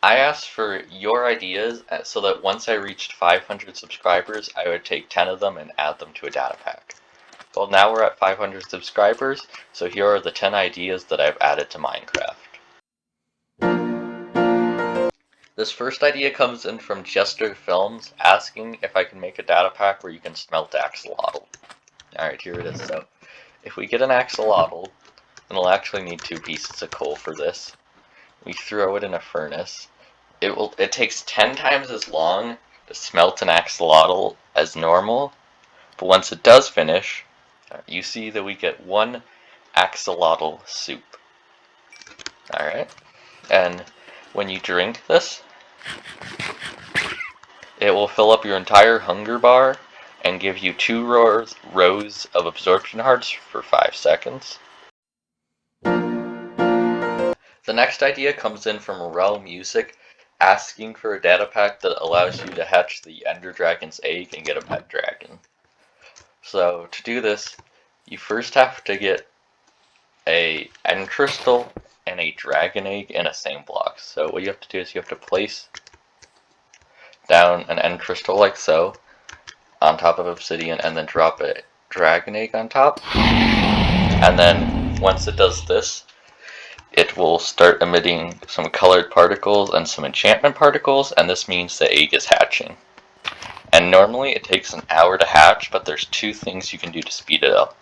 I asked for your ideas so that once I reached 500 subscribers, I would take 10 of them and add them to a data pack. Well, now we're at 500 subscribers, so here are the 10 ideas that I've added to Minecraft. This first idea comes in from Jester Films, asking if I can make a data pack where you can smelt axolotl. Alright, here it is. So, if we get an axolotl, and we'll actually need 2 pieces of coal for this, we throw it in a furnace. It takes 10 times as long to smelt an axolotl as normal, but once it does finish, you see that we get 1 axolotl soup. Alright, and when you drink this, it will fill up your entire hunger bar and give you 2 rows of absorption hearts for 5 seconds. The next idea comes in from Rel Music, asking for a data pack that allows you to hatch the Ender Dragon's egg and get a pet dragon. So to do this, you first have to get a end crystal and a dragon egg in a same block. So what you have to do is you have to place down an end crystal like so on top of obsidian and then drop a dragon egg on top. And then once it does this, it will start emitting some colored particles and some enchantment particles, and this means the egg is hatching. And normally it takes an hour to hatch, but there's 2 things you can do to speed it up.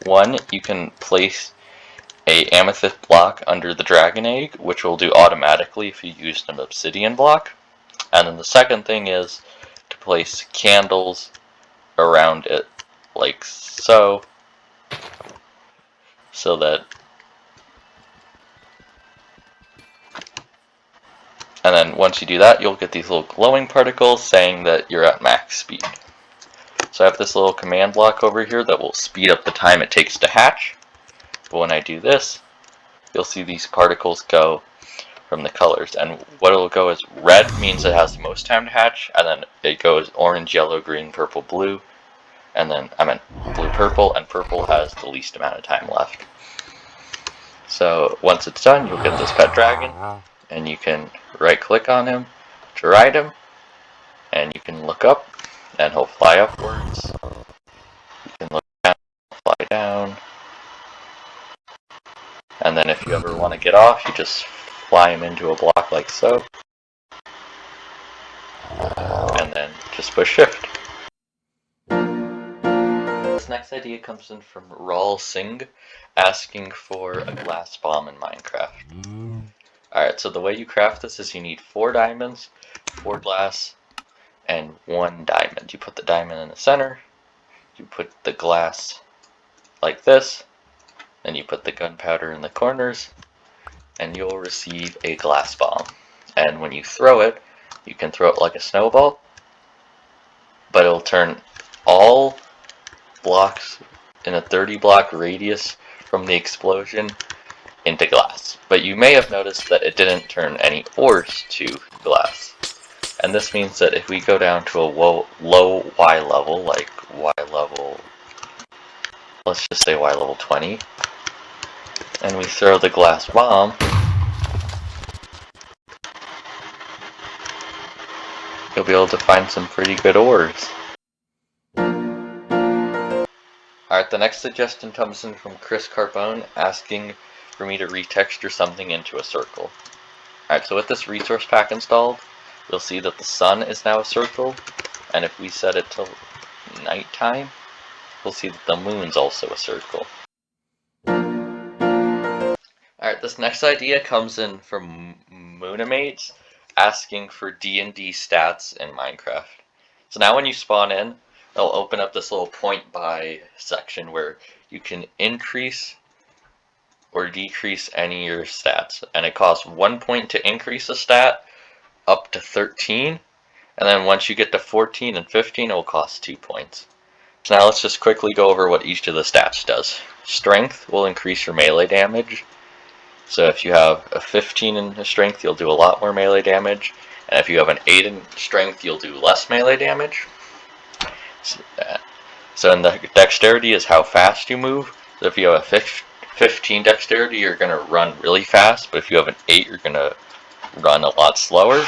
One, you can place a amethyst block under the dragon egg, which will do automatically if you use an obsidian block. And then the second thing is to place candles around it, like so, so that, and then once you do that, you'll get these little glowing particles saying that you're at max speed. So I have this little command block over here that will speed up the time it takes to hatch. But when I do this, you'll see these particles go from the colors. And what it'll go is red means it has the most time to hatch, and then it goes orange, yellow, green, purple, blue, and then blue, purple, and purple has the least amount of time left. So once it's done, you'll get this pet dragon, and you can right click on him to ride him, and you can look up and he'll fly upwards. You can look down, fly down, and then if you ever want to get off, you just fly him into a block like so, and then just push shift. This next idea comes in from Raul Singh, asking for a glass bomb in Minecraft. Alright, so the way you craft this is you need 4 diamonds, 4 glass, and 1 diamond. You put the diamond in the center, you put the glass like this, then you put the gunpowder in the corners, and you'll receive a glass bomb. And when you throw it, you can throw it like a snowball, but it'll turn all blocks in a 30 block radius from the explosion into glass. But you may have noticed that it didn't turn any ores to glass. And this means that if we go down to a low Y level, like Y level, let's just say Y level 20, and we throw the glass bomb, you'll be able to find some pretty good ores. Alright, the next suggestion comes in from j.carbone, asking for me to retexture something into a circle. Alright, so with this resource pack installed, you'll see that the sun is now a circle, and if we set it to nighttime, we'll see that the moon's also a circle. Alright, this next idea comes in from Moonimates, asking for D&D stats in Minecraft. So now when you spawn in, it'll open up this little point buy section where you can increase or decrease any of your stats. And it costs 1 point to increase a stat up to 13. And then once you get to 14 and 15, it will cost 2 points. So now let's just quickly go over what each of the stats does. Strength will increase your melee damage. So if you have a 15 in strength, you'll do a lot more melee damage. And if you have an 8 in strength, you'll do less melee damage. So in the dexterity is how fast you move. So if you have a 15 dexterity, you're going to run really fast. But if you have an 8, you're going to run a lot slower.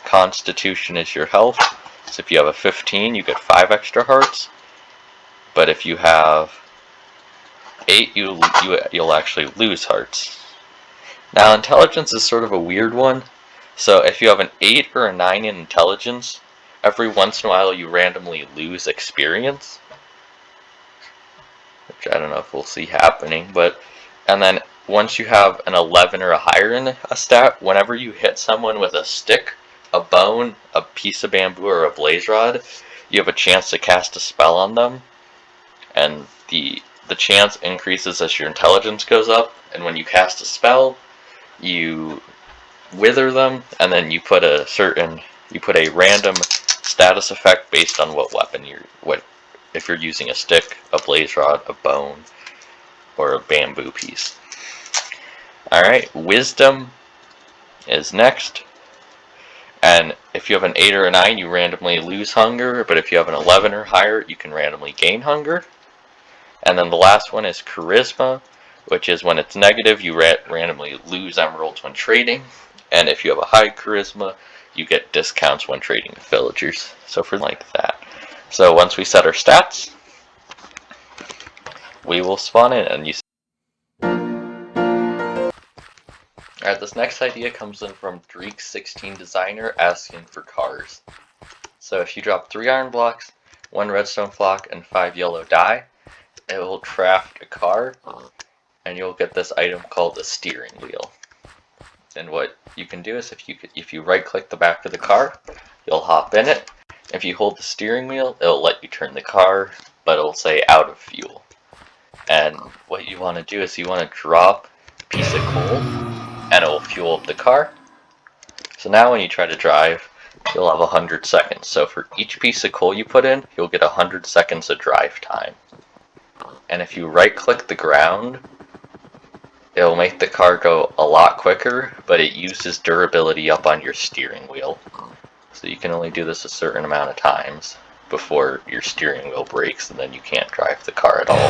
Constitution is your health. So if you have a 15, you get 5 extra hearts. But if you have 8, you'll actually lose hearts. Now, intelligence is sort of a weird one. So if you have an 8 or a 9 in intelligence, every once in a while you randomly lose experience. Which I don't know if we'll see happening, and then once you have an 11 or a higher in a stat, whenever you hit someone with a stick, a bone, a piece of bamboo, or a blaze rod, you have a chance to cast a spell on them, and the chance increases as your intelligence goes up, and when you cast a spell, you wither them, and then you put a random status effect based on what weapon if you're using a stick, a blaze rod, a bone, or a bamboo piece. Alright, wisdom is next. And if you have an 8 or a 9, you randomly lose hunger, but if you have an 11 or higher, you can randomly gain hunger. And then the last one is charisma, which is when it's negative, you randomly lose emeralds when trading. And if you have a high charisma, you get discounts when trading with villagers. So for like that. So once we set our stats, we will spawn in and you see. Alright, this next idea comes in from Dreek16 Designer asking for cars. So if you drop 3 iron blocks, 1 redstone block, and 5 yellow dye, it will craft a car, and you'll get this item called the steering wheel. And what you can do is if you right click the back of the car, you'll hop in it. If you hold the steering wheel, it'll let you turn the car, but it'll say out of fuel. And what you want to do is you want to drop a piece of coal, and it will fuel up the car. So now when you try to drive, you'll have 100 seconds. So for each piece of coal you put in, you'll get 100 seconds of drive time. And if you right click the ground, it'll make the car go a lot quicker, but it uses durability up on your steering wheel. So you can only do this a certain amount of times before your steering wheel breaks and then you can't drive the car at all.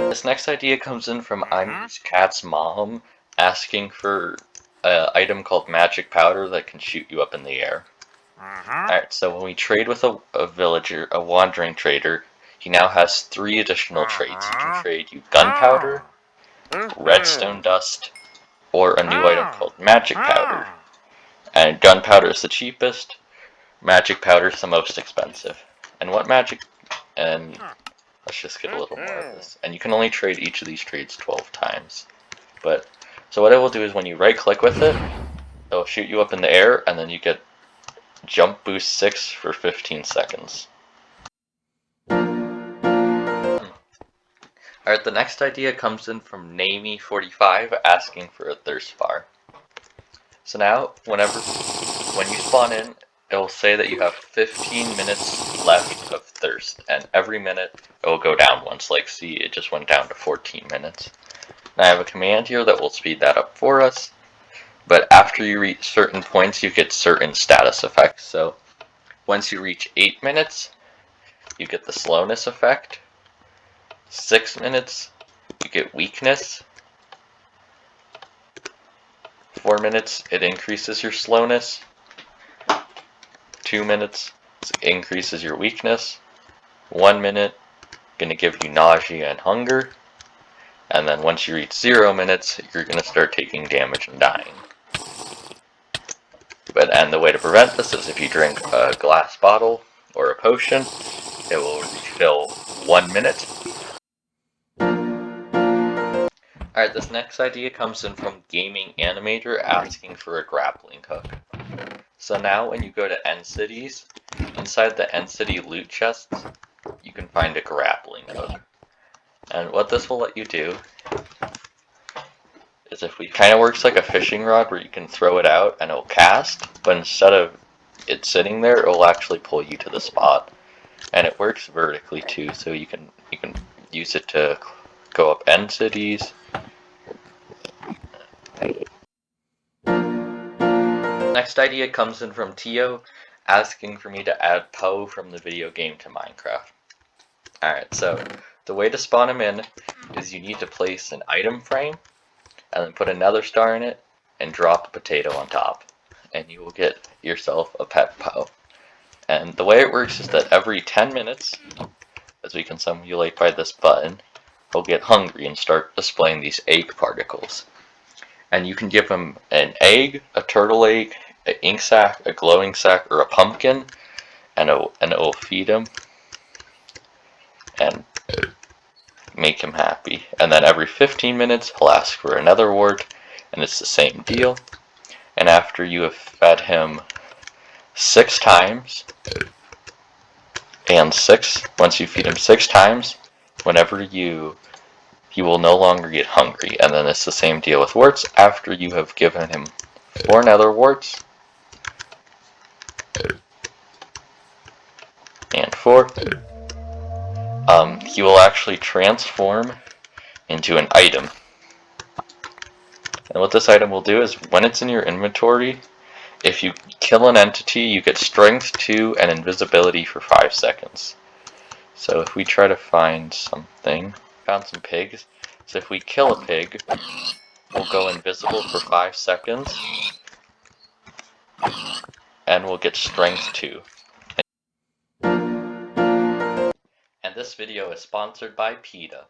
This next idea comes in from I'm Cat's mom asking for an item called magic powder that can shoot you up in the air. Alright, so when we trade with a villager, a wandering trader, he now has 3 additional traits. He can trade you gunpowder, redstone dust, or a new item called magic powder. And gunpowder is the cheapest, magic powder is the most expensive. And let's just get a little more of this. And you can only trade each of these trades 12 times. So what it will do is when you right click with it, it'll shoot you up in the air, and then you get jump boost 6 for 15 seconds. Alright, the next idea comes in from Namey45 asking for a thirst bar. So now, when you spawn in, it will say that you have 15 minutes left of thirst, and every minute it will go down once. Like, see, it just went down to 14 minutes. Now I have a command here that will speed that up for us, but after you reach certain points, you get certain status effects. So once you reach 8 minutes, you get the slowness effect. 6 minutes, you get weakness. 4 minutes, it increases your slowness. 2 minutes, it increases your weakness. 1 minute, gonna give you nausea and hunger. And then once you reach 0 minutes, you're gonna start taking damage and dying. And the way to prevent this is if you drink a glass bottle or a potion, it will refill 1 minute. Alright, this next idea comes in from Gaming Animator asking for a grappling hook. So now when you go to End Cities, inside the End City loot chests, you can find a grappling hook. And what this will let you do is it kind of works like a fishing rod where you can throw it out and it'll cast, but instead of it sitting there, it'll actually pull you to the spot. And it works vertically too, so you can use it to go up End Cities. Next idea comes in from Tio, asking for me to add Poe from the video game to Minecraft. Alright, so the way to spawn him in is you need to place an item frame, and then put another star in it, and drop a potato on top. And you will get yourself a pet POW. And the way it works is that every 10 minutes, as we can simulate by this button, he'll get hungry and start displaying these egg particles. And you can give him an egg, a turtle egg, an ink sac, a glowing sac, or a pumpkin, and it will feed him and make him happy. And then every 15 minutes, he'll ask for another reward, and it's the same deal. And after you have fed him 6 times, and once you feed him 6 times, he will no longer get hungry. And then it's the same deal with warts. After you have given him 4 nether warts, and 4, he will actually transform into an item. And what this item will do is, when it's in your inventory, if you kill an entity, you get strength 2 and invisibility for 5 seconds. So if we try to find something, found some pigs. So if we kill a pig, we'll go invisible for 5 seconds, and we'll get strength 2. And this video is sponsored by PETA.